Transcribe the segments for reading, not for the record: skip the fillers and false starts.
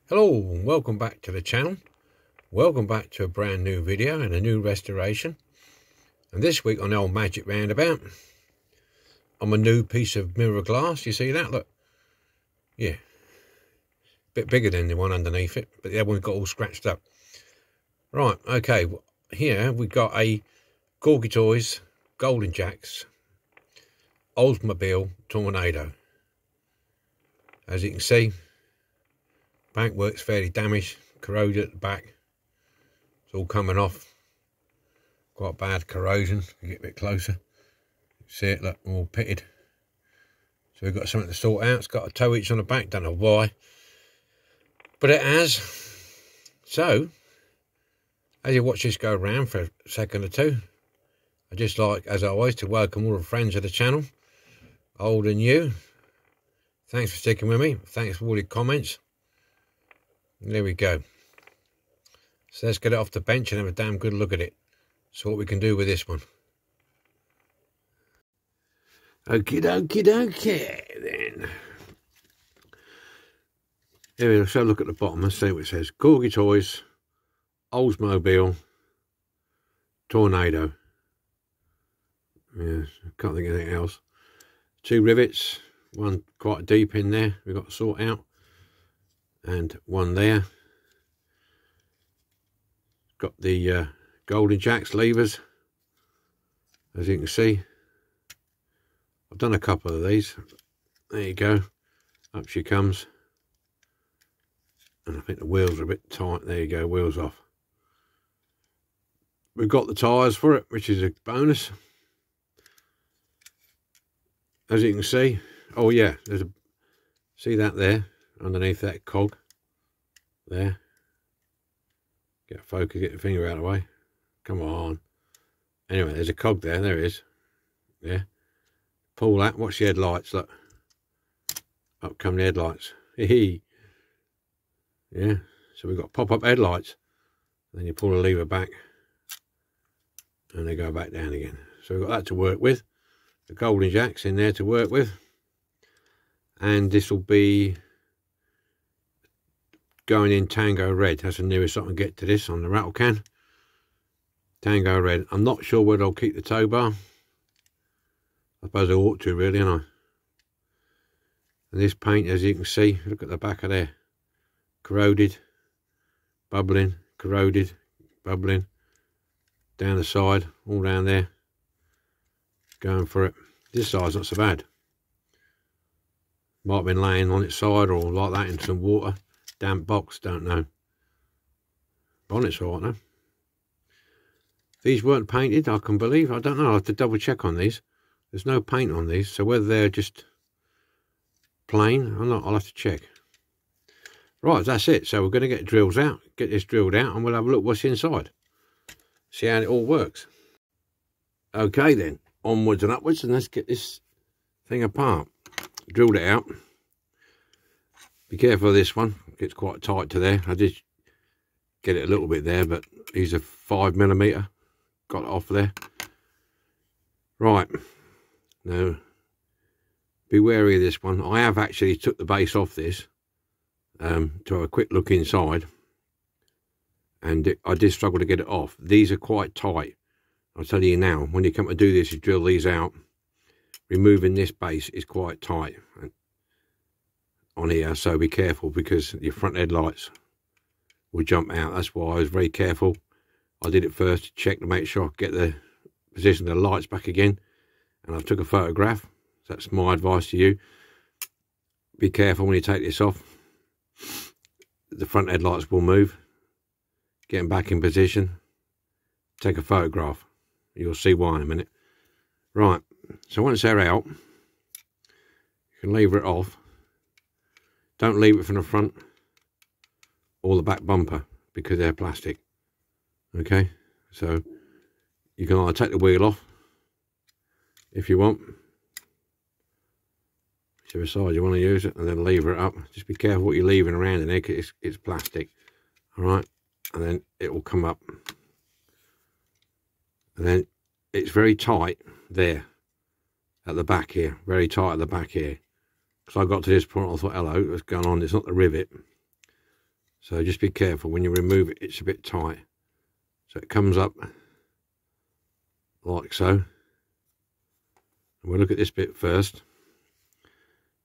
Hello and welcome back to the channel. Welcome back to a brand new video and a new restoration. And this week on the old magic roundabout, on a new piece of mirror glass. You see that? Look. Yeah. Bit bigger than the one underneath it, but the other one got all scratched up. Right, okay. Here we got a Corgi Toys, GoldenJack's, Oldsmobile Tornado. As you can see, paintwork's fairly damaged, corroded at the back. It's all coming off. Quite bad corrosion. You get a bit closer. See it, look, all pitted. So we've got something to sort out. It's got a toe hitch on the back, don't know why, but it has. So, as you watch this go around for a second or two, I just like, as always, to welcome all the friends of the channel, old and new. Thanks for sticking with me. Thanks for all your comments. There we go. So let's get it off the bench and have a damn good look at it. So what we can do with this one. Okie dokie dokie then. Here we go. So look at the bottom. Let's see what it says. Corgi Toys, Oldsmobile, Tornado. Yeah, can't think of anything else. 2 rivets. One quite deep in there. We've got to sort out. And one there. Got the GoldenJack's levers, as you can see. I've done a couple of these. There you go. Up she comes. And I think the wheels are a bit tight. There you go, wheels off. We've got the tyres for it, which is a bonus. As you can see. Oh yeah, there's a, see that there? Underneath that cog. There. Get a focus, get the finger out of the way. Come on. Anyway, there's a cog there. There it is. Yeah. Pull that. Watch the headlights. Look. Up come the headlights. Hee. Yeah. So we've got pop-up headlights. Then you pull the lever back. And they go back down again. So we've got that to work with. The GoldenJack's in there to work with. And this will be going in Tango Red. That's the nearest I can get to this on the rattle can. Tango Red. I'm not sure whether I'll keep the tow bar. I suppose I ought to, really, aren't I? And this paint, as you can see, look at the back of there. Corroded, bubbling, corroded, bubbling. Down the side, all down there. Going for it. This side's not so bad. Might have been laying on its side or like that in some water. Damp box, don't know. Bonnet's all right now. These weren't painted, I can believe. I don't know, I'll have to double check on these. There's no paint on these, so whether they're just plain or not, I'll have to check. Right, that's it. So we're going to get drills out, get this drilled out, and we'll have a look what's inside. See how it all works. Okay then, onwards and upwards, and let's get this thing apart. Drilled it out. Be careful of this one. It gets quite tight to there. I did get it a little bit there, but these are 5mm. Got it off there. Right. Now, be wary of this one. I have actually took the base off this to have a quick look inside. And I did struggle to get it off. These are quite tight. I'll tell you now, when you come to do this, you drill these out. Removing this base is quite tight on here, so be careful because your front headlights will jump out. That's why I was very careful. I did it first to check to make sure I get the position of the lights back again, and I took a photograph. That's my advice to you. Be careful when you take this off. The front headlights will move. Get them back in position. Take a photograph. You'll see why in a minute. Right. So once they're out, you can lever it off. Don't leave it from the front or the back bumper because they're plastic. Okay, so you can either take the wheel off if you want, whichever side you want to use it, and then lever it up. Just be careful what you're leaving around in there because it's plastic. All right, and then it will come up, and then it's very tight there. At the back here, very tight at the back here. Because I got to this point, I thought, hello, what's going on? It's not the rivet. So just be careful when you remove it, it's a bit tight. So it comes up like so. And we'll look at this bit first.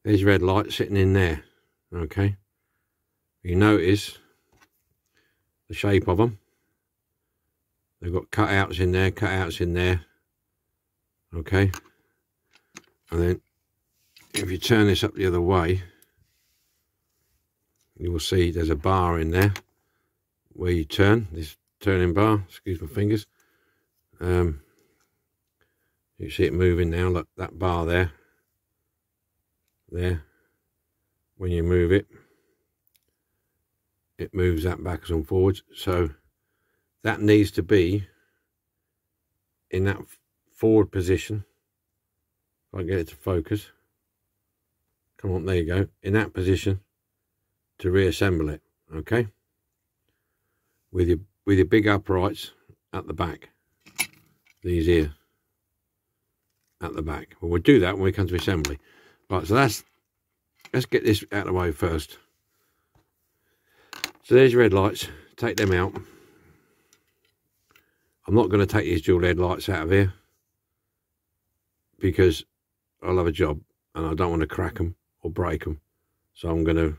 There's your red light sitting in there. Okay. You notice the shape of them. They've got cutouts in there, cutouts in there. Okay. And then if you turn this up the other way, you will see there's a bar in there where you turn, this turning bar, excuse my fingers. You see it moving now, look, that bar there. There. When you move it, it moves that backwards and forwards. So that needs to be in that forward position. If I get it to focus. Come on, there you go. In that position to reassemble it, okay? With your big uprights at the back. These here at the back. Well, we'll do that when we come to assembly. Right, so let's get this out of the way first. So there's your headlights. Take them out. I'm not going to take these dual headlights out of here because I'll have a job and I don't want to crack them or break them. So I'm going to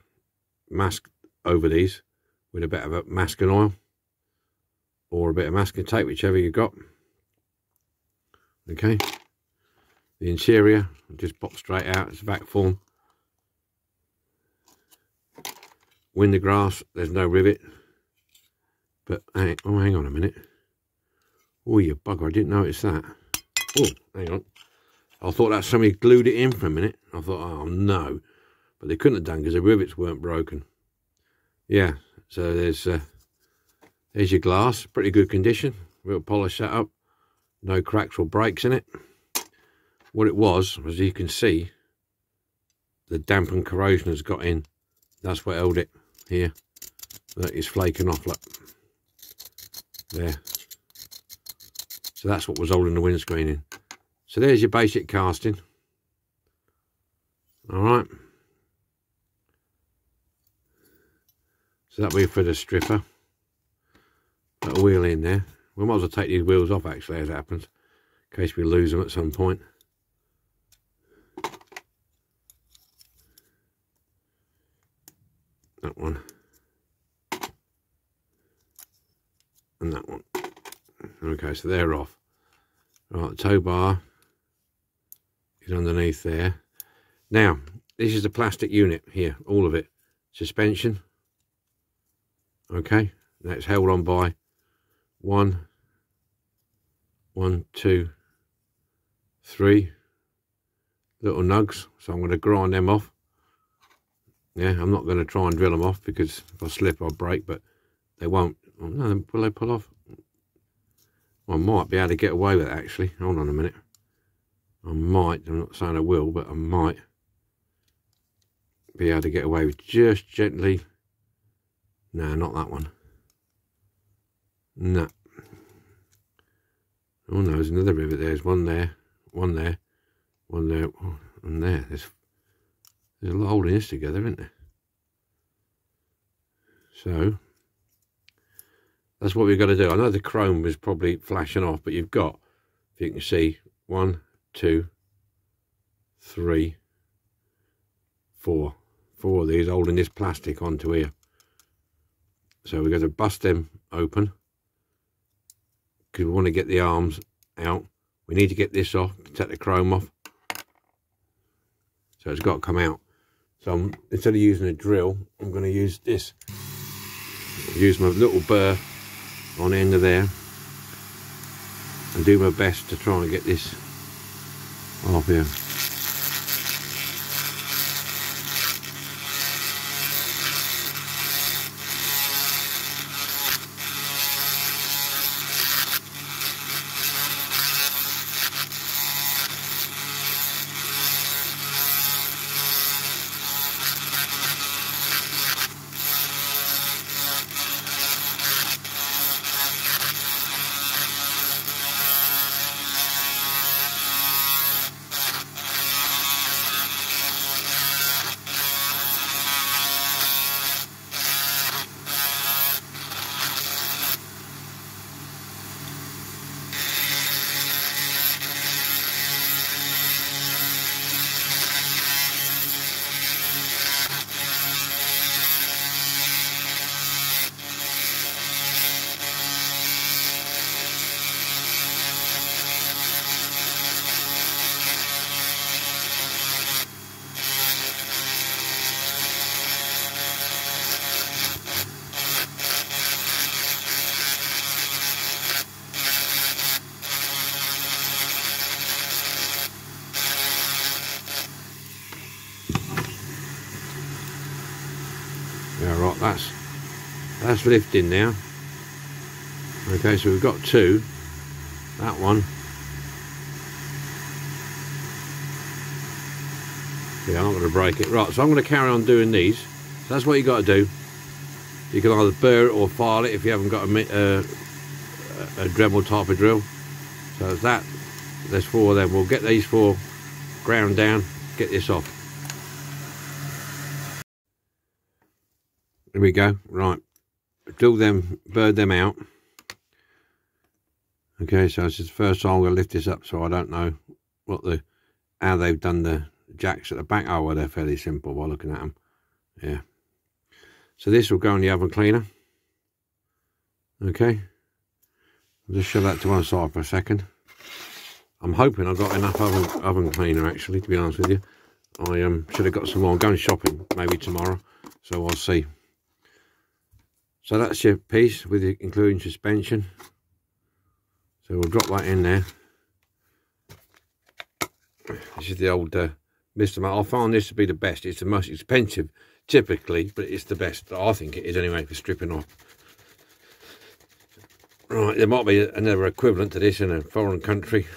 mask over these with a bit of a masking oil or a bit of masking tape, whichever you got. Okay. The interior just pop straight out. It's vac form. Window glass, there's no rivet. But hang on a minute. Oh, you bugger! I didn't notice that. Oh, hang on. I thought that somebody glued it in for a minute. I thought, oh no, but they couldn't have done because the rivets weren't broken. Yeah. So there's your glass, pretty good condition. Real polish that up. No cracks or breaks in it. What it was you can see, the damp and corrosion has got in. That's what held it here. That is flaking off, look. There. So that's what was holding the windscreen in. So there's your basic casting. Alright. So that'll be for the stripper. Put a wheel in there. We might as well take these wheels off actually as it happens. In case we lose them at some point. That one. And that one. Okay, so they're off. Right, the tow bar is underneath there. Now, this is the plastic unit here, all of it. Suspension. Okay, now it's held on by one, two, three little nugs. So I'm going to grind them off. Yeah, I'm not going to try and drill them off because if I slip I'll break, but they won't. Oh, no, will they pull off? Well, I might be able to get away with it actually. Hold on a minute. I might, I'm not saying I will, but I might be able to get away with just gently. No, not that one. No. Oh no, there's another rivet. There's one there, one there, one there, and there. There's a lot holding this together, isn't there? So that's what we've got to do. I know the chrome was probably flashing off, but you've got, if you can see, 1, 2, 3, 4. 4 of these holding this plastic onto here. So we've got to bust them open because we want to get the arms out. We need to get this off to take the chrome off. So it's got to come out. So instead of using a drill, I'm going to use this. Use my little burr on the end of there and do my best to try and get this off here. Right, that's lifting now. Okay, so we've got two. That one. Yeah, I'm not going to break it. Right, so I'm going to carry on doing these. So that's what you got to do. You can either burr it or file it if you haven't got a Dremel type of drill. So there's four of them. We'll get these four ground down, get this off. Here we go. Right, drill them, burr them out. Okay, so this is the first time I'm going to lift this up, so I don't know how they've done the jacks at the back. Oh, well, they're fairly simple by looking at them. Yeah. So this will go in the oven cleaner. Okay. I'll just shove that to one side for a second. I'm hoping I've got enough oven cleaner, actually, to be honest with you. I should have got some more. I'm going shopping maybe tomorrow, so I'll see. So that's your piece, with it including suspension. So we'll drop that in there. This is the old Mr. Matt. I find this to be the best. It's the most expensive, typically, but it's the best. I think it is anyway for stripping off. Right, there might be another equivalent to this in a foreign country,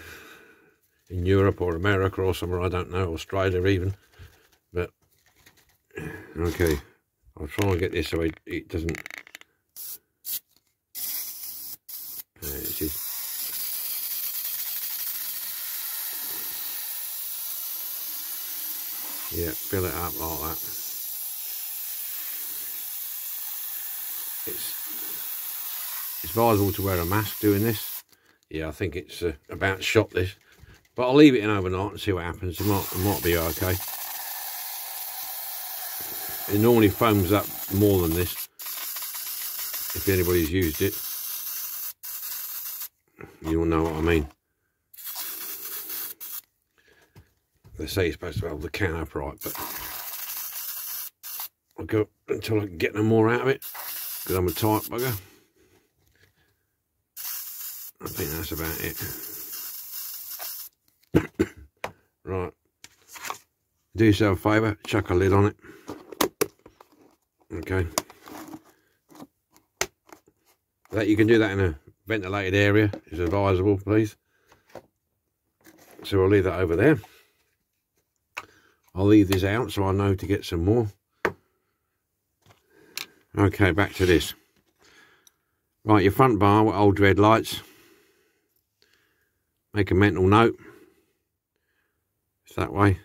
in Europe or America or somewhere, I don't know, Australia even. But okay, I'll try and get this so it doesn't. It's just, yeah, fill it up like that. It's advisable to wear a mask doing this. Yeah, I think it's about shot this, but I'll leave it in overnight and see what happens. It might be okay. It normally foams up more than this, if anybody's used it. You'll know what I mean. They say you're supposed to hold the can upright, but I'll go until I can get no more out of it, because I'm a tight bugger. I think that's about it. Right. Do yourself a favour, chuck a lid on it. Okay. That you can do that in a ventilated area is advisable, please. So I'll leave that over there. I'll leave this out so I know to get some more. Okay, back to this. Right, your front bar with old red lights. Make a mental note. It's that way.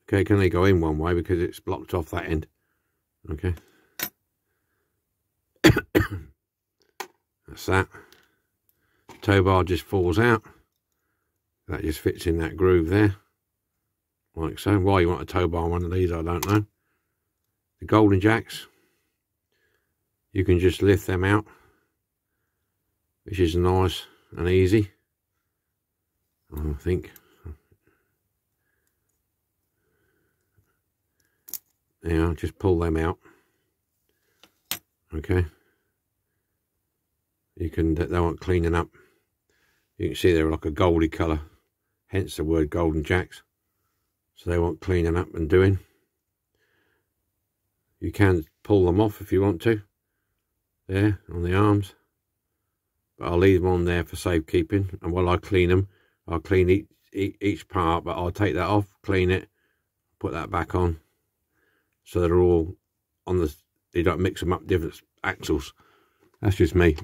Okay, can only go in one way because it's blocked off that end. Okay. That's that. Tow bar just falls out. That just fits in that groove there. Like so. Why you want a tow bar on one of these, I don't know. The GoldenJack's, you can just lift them out, which is nice and easy, I think. Yeah, just pull them out. Okay. You can, they want cleaning up. You can see they're like a goldy colour, hence the word GoldenJack's. So they want cleaning up and doing. You can pull them off if you want to, there on the arms, but I'll leave them on there for safekeeping. And while I clean them, I'll clean each part, but I'll take that off, clean it, put that back on, so they're all on the, you don't mix them up different axles. That's just me.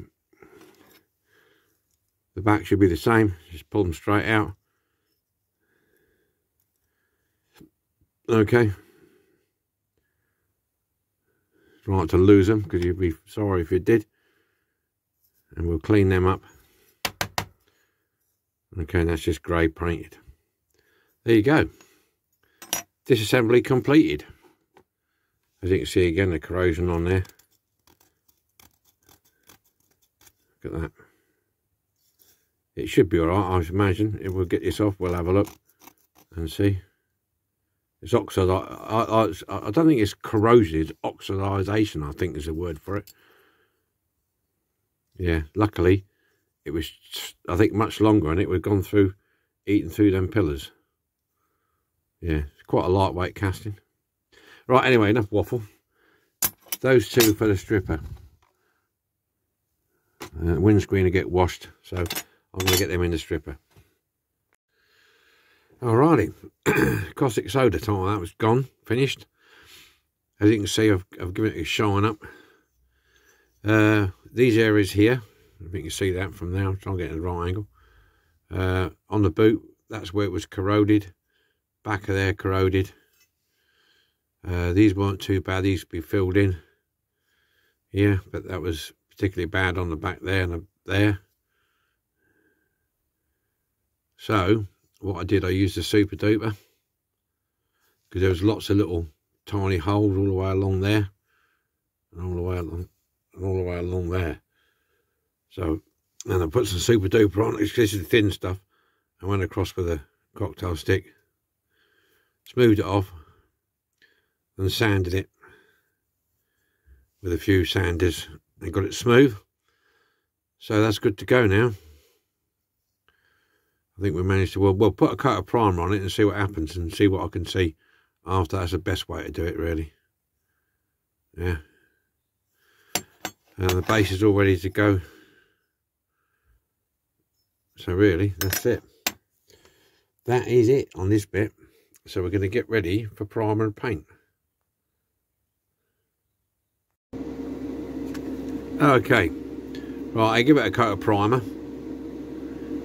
The back should be the same, just pull them straight out. Okay. Right, to lose them, because you'd be sorry if you did. And we'll clean them up. Okay, and that's just grey painted. There you go. Disassembly completed. As you can see again, the corrosion on there. Look at that. It should be alright, I imagine. If we'll get this off, we'll have a look and see. It's oxidized. I don't think it's corrosion, it's oxidization, I think is the word for it. Yeah, luckily it was, I think, much longer and it would have gone through, eaten through them pillars. Yeah, it's quite a lightweight casting. Right, anyway, enough waffle. those two for the stripper. Windscreen will get washed, so I'm going to get them in the stripper. Alrighty, caustic soda time, that was gone, finished. As you can see, I've given it a shine up. These areas here, I think you can see that from there. I'm trying to get in the right angle. On the boot, that's where it was corroded. Back of there corroded. These weren't too bad, these could be filled in. Yeah, but that was particularly bad on the back there and up there. So what I did, I used a super duper, because there was lots of little tiny holes all the way along there, and all the way along, and all the way along there. So, and I put some super duper on, this is the thin stuff. I went across with a cocktail stick, smoothed it off, and sanded it with a few sanders, and got it smooth. So that's good to go now. I think we managed to, we'll put a coat of primer on it and see what happens, and see what I can see after. That's the best way to do it, really. Yeah. And the base is all ready to go. So really, that's it. That is it on this bit. So we're going to get ready for primer and paint. Okay. Right, I give it a coat of primer.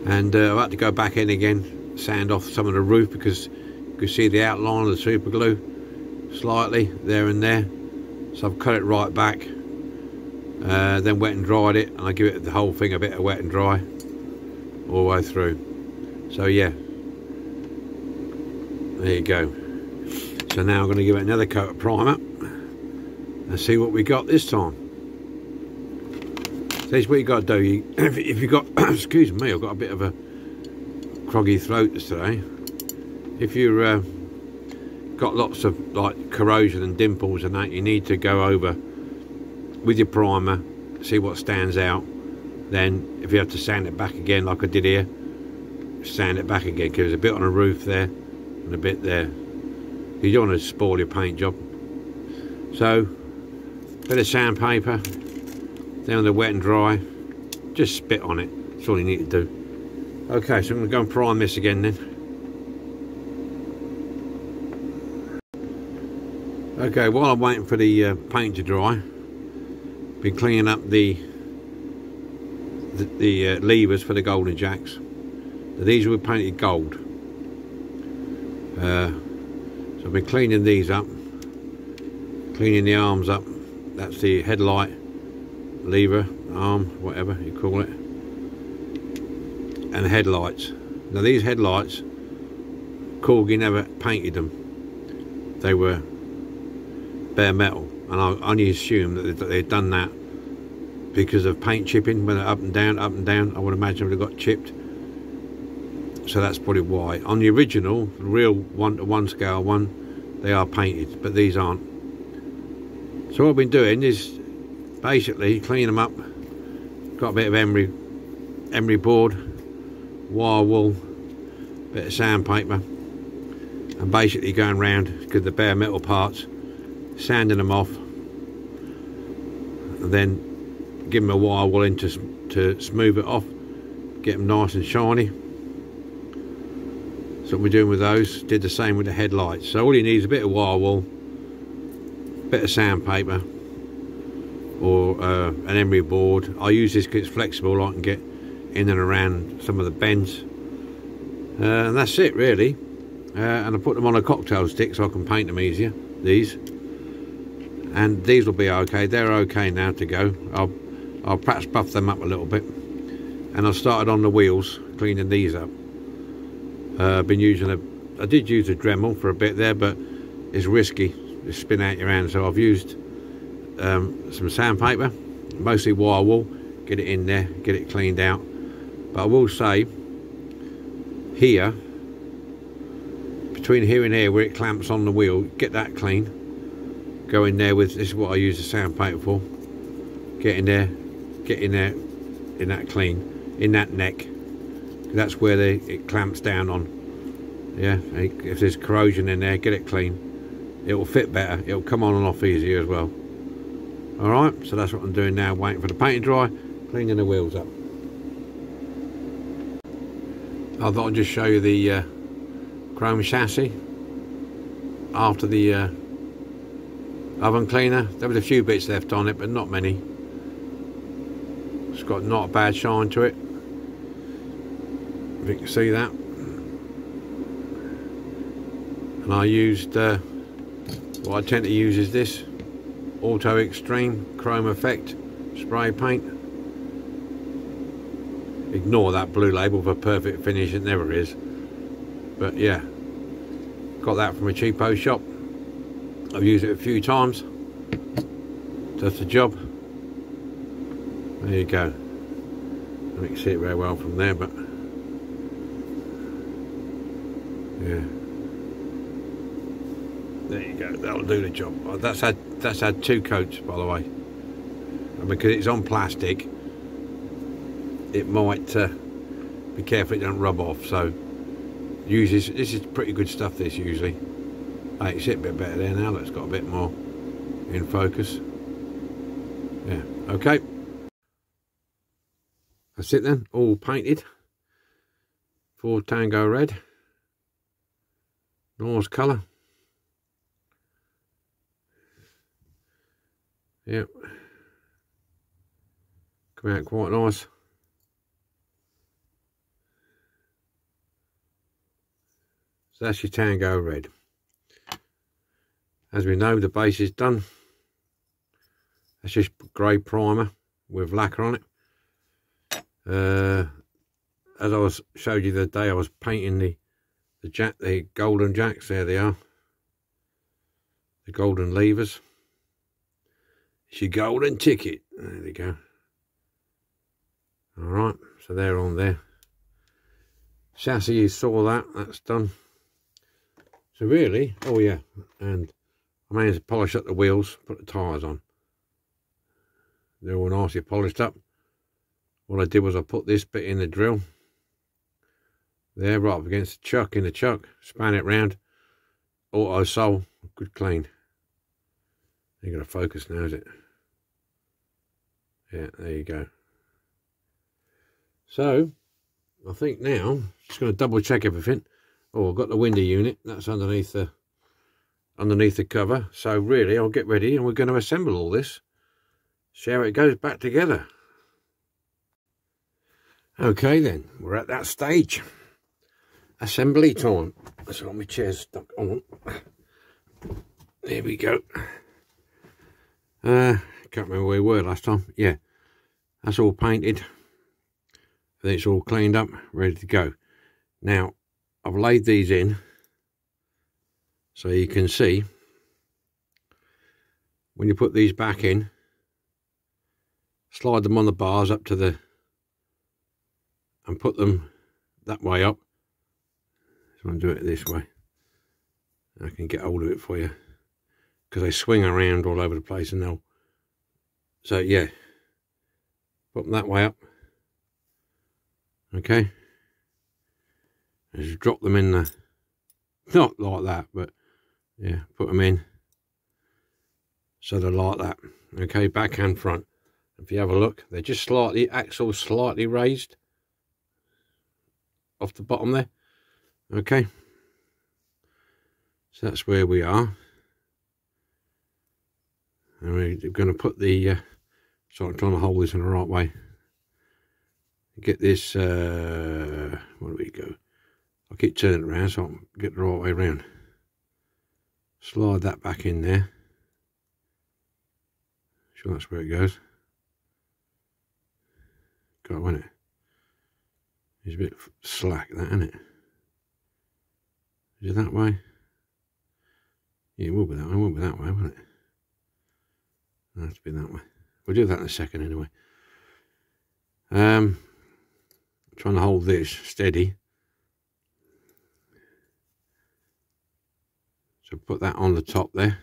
And I've had to go back in again, sand off some of the roof, because you can see the outline of the super glue slightly there and there. So I've cut it right back, then wet and dried it, and I give it the whole thing a bit of wet and dry all the way through. So yeah, there you go. So now I'm going to give it another coat of primer and see what we got this time. So here's what you got to do. If you've got, excuse me, I've got a bit of a groggy throat today. If you've got lots of like corrosion and dimples and that, you need to go over with your primer, see what stands out. Then if you have to sand it back again like I did here, sand it back again, because there's a bit on the roof there and a bit there. You don't want to spoil your paint job. So, bit of sandpaper, down the wet and dry, just spit on it, that's all you need to do. Okay, so I'm going to go and prime this again then. Okay, while I'm waiting for the paint to dry, been cleaning up the levers for the GoldenJack's. Now, these were painted gold. So I've been cleaning these up, cleaning the arms up. That's the headlight, lever, arm, whatever you call it, and the headlights. Now these headlights, Corgi never painted them. They were bare metal, and I only assumed that they'd done that because of paint chipping. When they're up and down, I would imagine they've got chipped. So that's probably why. On the original, the real 1:1 scale one, they are painted, but these aren't. So what I've been doing is basically clean them up. Got a bit of emery board, wire wool, bit of sandpaper, and basically going around, because the bare metal parts, sanding them off, and then give them a wire wool in to smooth it off, get them nice and shiny. So what we're doing with those. Did the same with the headlights. So all you need is a bit of wire wool, bit of sandpaper, or an emery board. I use this because it's flexible, I can get in and around some of the bends, and that's it really. And I put them on a cocktail stick so I can paint them easier, these, and these will be okay. They're okay now to go. I'll perhaps buff them up a little bit, and I started on the wheels cleaning these up. I've been using I did use a Dremel for a bit there, but it's risky to spin out your hand, so I've used some sandpaper, mostly wire wool, get it in there, get it cleaned out. But I will say, here, between here and here where it clamps on the wheel, get that clean, go in there with, this is what I use the sandpaper for, get in there in that clean, in that neck, that's where it clamps down on. Yeah, if there's corrosion in there, get it clean, it will fit better, it will come on and off easier as well. Alright, so that's what I'm doing now, waiting for the paint to dry, cleaning the wheels up. I thought I'd just show you the chrome chassis after the oven cleaner. There was a few bits left on it, but not many. It's got not a bad shine to it, if you can see that. And I used what I tend to use is this Auto Extreme Chrome Effect spray paint. Ignore that blue label for perfect finish, it never is. But yeah, got that from a cheapo shop. I've used it a few times. Does the job. There you go. I don't see it very well from there, but yeah. There you go, that'll do the job. That's had 2 coats, by the way. And because it's on plastic, it might be careful it don't rub off. So usually this is pretty good stuff, this usually. Hey, it's a bit better there now, it's got a bit more in focus. Yeah, okay. That's it then, all painted. Ford Tango Red. Nice colour. Yep. Come out quite nice. So that's your Tango Red. As we know, the base is done. That's just grey primer with lacquer on it. As I showed you the other day, I was painting the GoldenJack's. There they are. The golden levers. It's your golden ticket. There we go. Alright, so they're on there. Chassis, you saw that. That's done. So really, oh yeah, and I managed to polish up the wheels, put the tyres on. They're all nicely polished up. What I did was I put this bit in the drill. There, right up against the chuck, in the chuck. Span it round. Auto sole, good clean. Ain't gonna focus now, is it? Yeah, there you go. So, I think now, just gonna double check everything. Oh, I've got the window unit, that's underneath the cover. So really, I'll get ready and we're going to assemble all this. See how it goes back together. Okay then, we're at that stage. Assembly time. That's got my chair's stuck on. There we go. Can't remember where we were last time. Yeah, that's all painted. Then it's all cleaned up, ready to go. Now, I've laid these in so you can see when you put these back in, slide them on the bars up to the, and put them that way up. So I'll do it this way. I can get hold of it for you because they swing around all over the place and they'll, so yeah, put them that way up. Okay. Just drop them in the, not like that, but yeah, put them in so they're like that. Okay, back and front. If you have a look, they're just slightly, axles slightly raised off the bottom there. Okay, so that's where we are. And we're going to put the, so I'm trying to hold this in the right way. Get this, where do we go? I'll keep turning it around so I can get the right way around. Slide that back in there. Sure that's where it goes. Got, wasn't it? It's a bit slack, that, isn't it? Is it that way? Yeah, it will be that way. It won't be that way, will it? It'll have to be that way. We'll do that in a second anyway. Trying to hold this steady. So put that on the top there.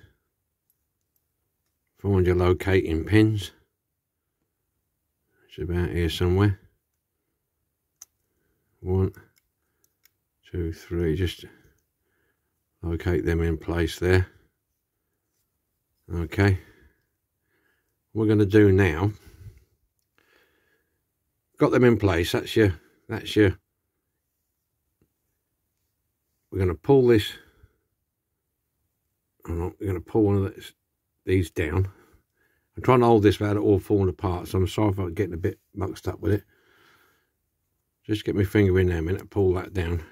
Find your locating pins. It's about here somewhere. 1, 2, 3. Just locate them in place there. Okay. we're going to do now, got them in place. That's your, we're going to pull this, we're going to pull one of these down. I'm trying to hold this without it all falling apart, so I'm sorry if I'm getting a bit muxed up with it. Just get my finger in there a minute, pull that down.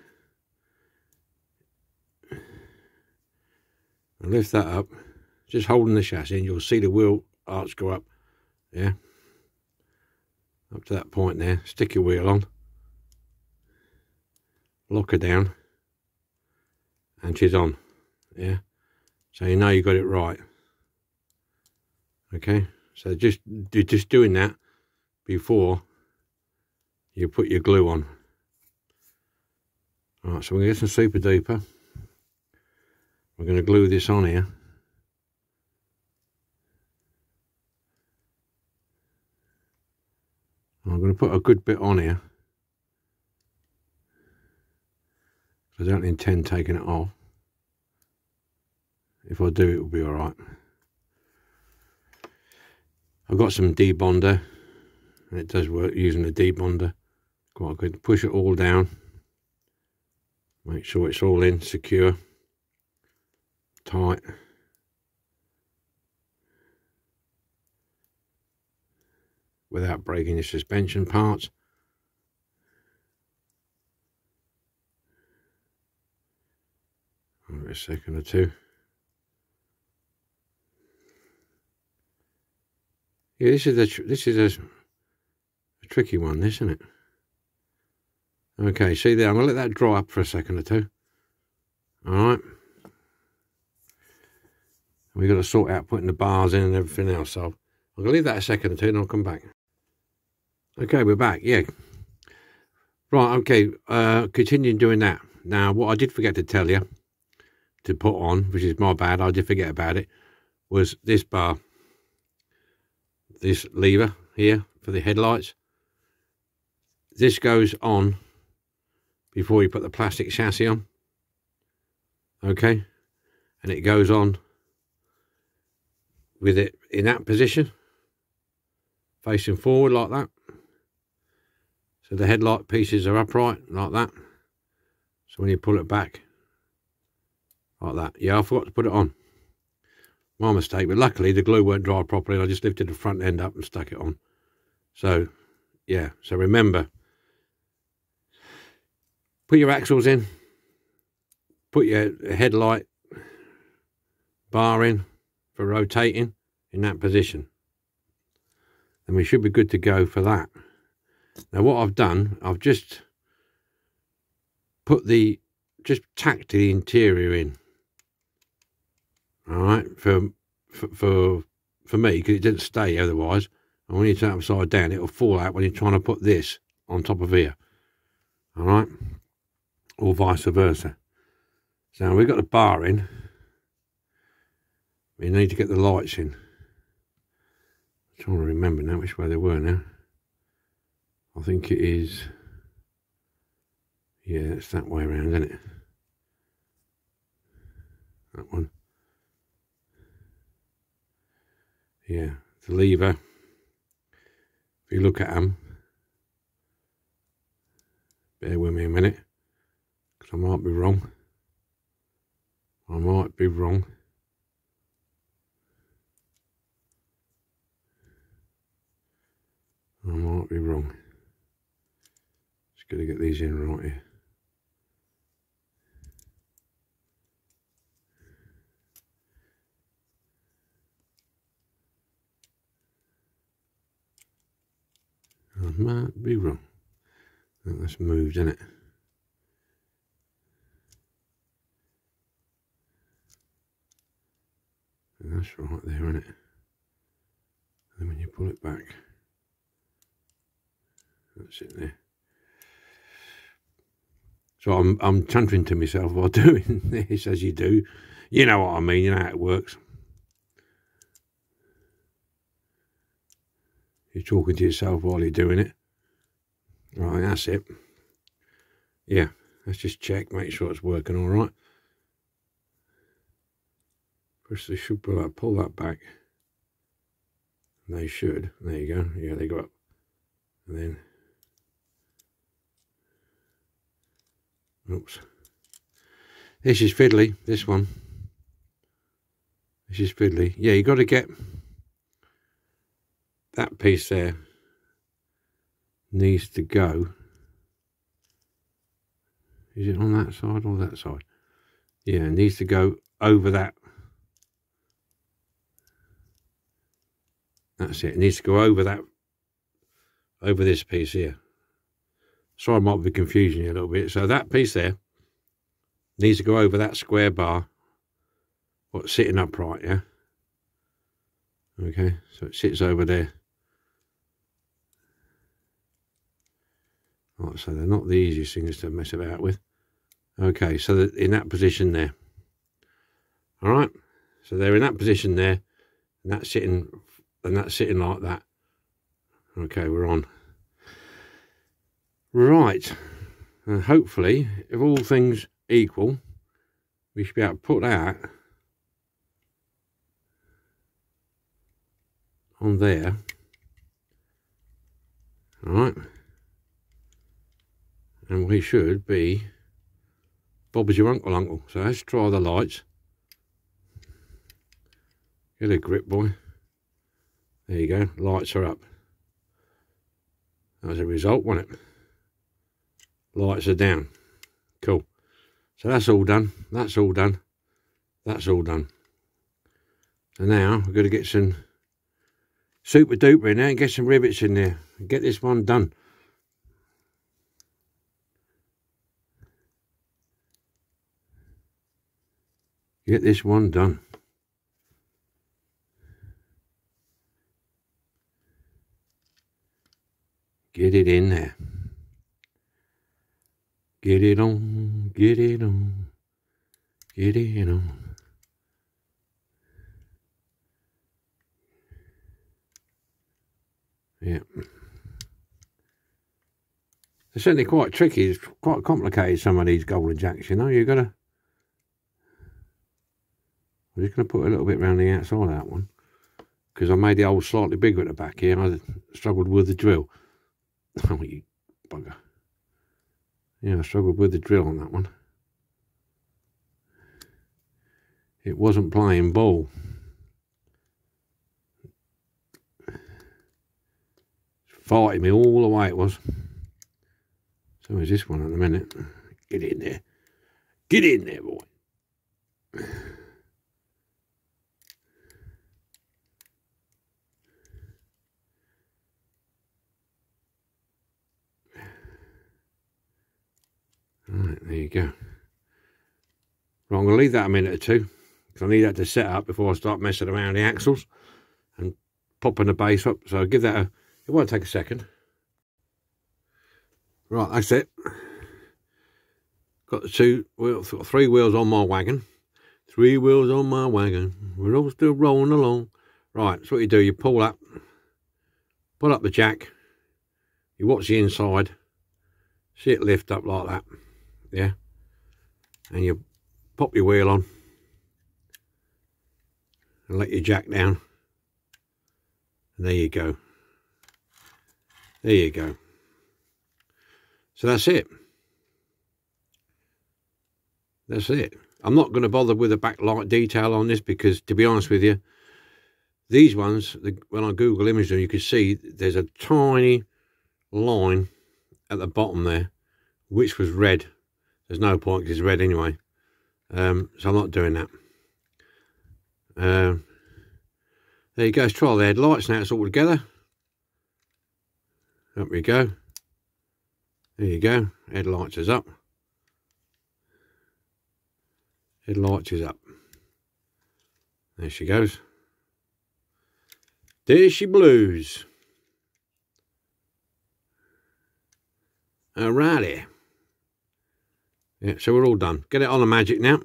And lift that up, just holding the chassis, and you'll see the wheel arch go up, yeah, up to that point there. Stick your wheel on, lock her down, and she's on, yeah, so you know you got it right. Okay, so you're just doing that before you put your glue on. Alright, so we're going to get some super duper. We're going to glue this on here. I'm going to put a good bit on here. I don't intend taking it off. If I do, it will be alright. I've got some debonder, and it does work using the debonder quite good. Push it all down. Make sure it's all in, secure, tight. Without breaking the suspension parts. Give it a second or two. Yeah, this is a tricky one, isn't it? Okay, see there, I'm going to let that dry up for a second or two. Alright. We've got to sort out putting the bars in and everything else, so I'm going to leave that a second or two and I'll come back. Okay, we're back, yeah. Right, okay, continuing doing that. Now, what I did forget to tell you to put on, which is my bad, I did forget about it, was this bar. This lever here for the headlights. This goes on before you put the plastic chassis on. Okay, and it goes on with it in that position, facing forward like that. So the headlight pieces are upright like that. So when you pull it back like that. Yeah, I forgot to put it on. My mistake, but luckily the glue weren't dry properly and I just lifted the front end up and stuck it on. So, yeah, so remember, put your axles in, put your headlight bar in for rotating in that position. And we should be good to go for that. Now what I've done, I've just put tacked the interior in. All right, for me, because it didn't stay otherwise. And when you turn it upside down, it'll fall out when you're trying to put this on top of here. All right, or vice versa. So we've got the bar in. We need to get the lights in. I'm trying to remember now which way they were now. I think it is. Yeah, it's that way around, isn't it? That one. Yeah, the lever, if you look at them, bear with me a minute, because I might be wrong. I might be wrong. I might be wrong. Just got to get these in right here. I might be wrong. That's moved, isn't it? That's right there, isn't it? And then when you pull it back, that's it there. So I'm chuntering to myself while doing this, as you do. You know what I mean, you know how it works. You're talking to yourself while you're doing it. Right, that's it. Yeah, let's just check, make sure it's working all right. Push the should pull that back. They should. There you go. Yeah, they go up. And then, oops. This is fiddly, this one. This is fiddly. Yeah, you got to get that piece there. Needs to go. Is it on that side or that side? Yeah, it needs to go over that. That's it. It needs to go over that, over this piece here. Sorry, I might be confusing you a little bit. So that piece there needs to go over that square bar. What's sitting upright, yeah? Okay, so it sits over there. Right, so they're not the easiest things to mess about with. Okay, so in that position there. All right, so they're in that position there, and that's sitting like that. Okay, we're on. Right, and hopefully, if all things equal, we should be able to put that on there. All right, and we should be Bob is your uncle. So let's try the lights. Get a grip, boy. There you go, lights are up. As a result, wasn't it? Lights are down. Cool. So that's all done. That's all done. That's all done. And now we're going to get some super duper in there and get some rivets in there and get this one done. Get this one done. Get it in there. Get it on, get it on, get it on. Yeah. They're certainly quite tricky. It's quite complicated, some of these GoldenJack's, you know. You've got to... I'm just going to put a little bit around the outside of that one, because I made the hole slightly bigger at the back here. I struggled with the drill. Oh, you bugger. Yeah, I struggled with the drill on that one. It wasn't playing ball. Fighting me all the way it was. So is this one in a minute. Get in there. Get in there, boy. Alright, there you go. Right, I'm going to leave that a minute or two, because I need that to set up before I start messing around the axles and popping the base up. So I'll give that a... It won't take a second. Right, that's it. Got the three wheels on my wagon. 3 wheels on my wagon. We're all still rolling along. Right, so what you do, you pull up the jack. You watch the inside. See it lift up like that. Yeah. And you pop your wheel on. And let your jack down. And there you go. There you go. So that's it. That's it. I'm not going to bother with the backlight detail on this, because, to be honest with you, these ones, when I Google image them, you can see there's a tiny line at the bottom there, which was red. There's no point because it's red anyway. So I'm not doing that. There you go. Let's try the headlights now. It's all together. Up we go. There you go. Headlights is up. Headlights is up. There she goes. There she blues. Alrighty. Yeah, so we're all done. Get it on the magic now.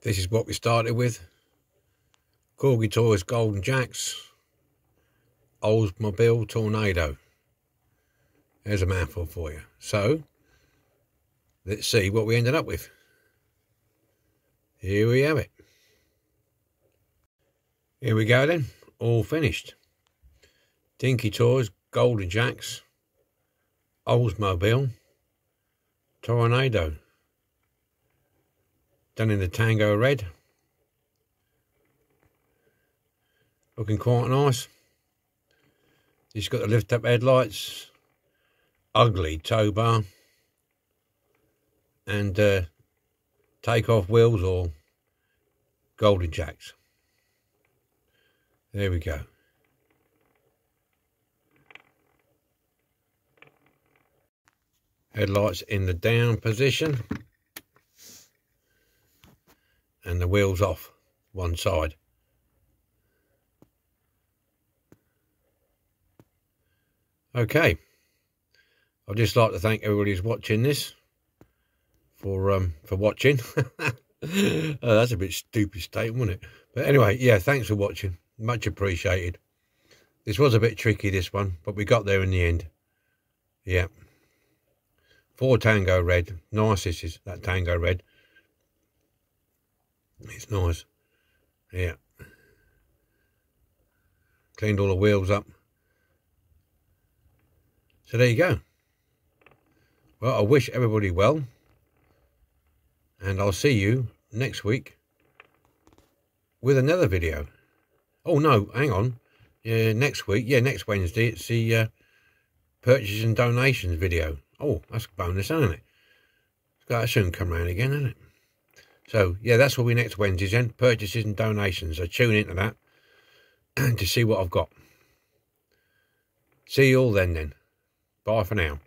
This is what we started with. Corgi Toys GoldenJack's Oldsmobile Tornado. There's a mouthful for you. So, let's see what we ended up with. Here we have it. Here we go then, all finished. Dinky Toys, GoldenJack's, Oldsmobile, Tornado. Done in the Tango red. Looking quite nice. It's got the lift up headlights, ugly tow bar, and take off wheels or GoldenJack's. There we go. Headlights in the down position and the wheels off one side. Okay, I'd just like to thank everybody who's watching this for watching. Oh, that's a bit stupid statement, wasn't it? But anyway, yeah, thanks for watching. Much appreciated. This was a bit tricky, this one, but we got there in the end. Yeah. 4 Tango red. Nice this is, that Tango red. It's nice. Yeah. Cleaned all the wheels up. So there you go. Well, I wish everybody well. And I'll see you next week with another video. Oh, no, hang on. Yeah, next week. Yeah, next Wednesday. It's the purchases and donations video. Oh, that's a bonus, isn't it? That'll soon come round again, isn't it? So, yeah, that's what we next Wednesday then. Purchases and donations. So tune into that to see what I've got. See you all then. Bye for now.